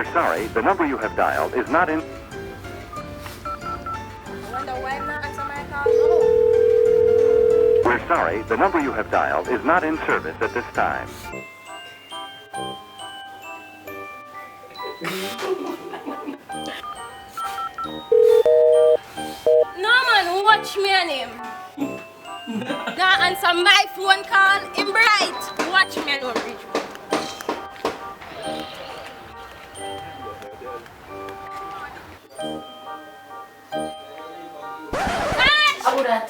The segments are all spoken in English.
We're sorry, the number you have dialed is not in... I wonder why I'm not answering my call. We're sorry, the number you have dialed is not in service at this time. No man, watch me on him. Now answer my phone call. Him bright. Watch me and don't reach me. How that?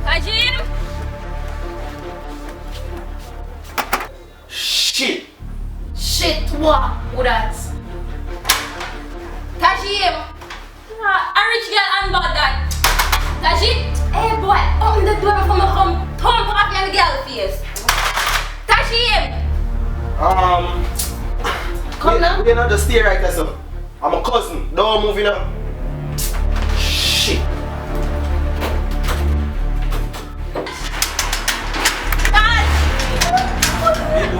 Kajim? Shit! Shit, what? Who that? Kajim? A rich girl and about that. Kajim? Hey boy, open the door before me come thump off your girl face. Kajim? Come now. You know, just stay right there, so. I'm a cousin. Don't move, you know. Shit.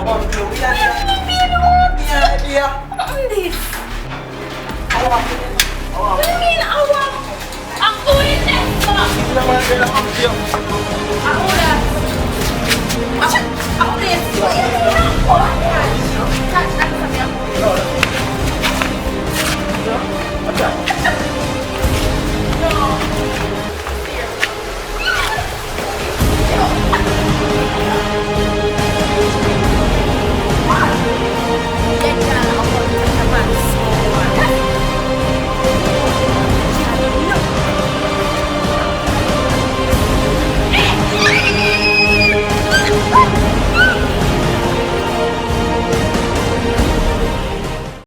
What do you mean, I'm doing this?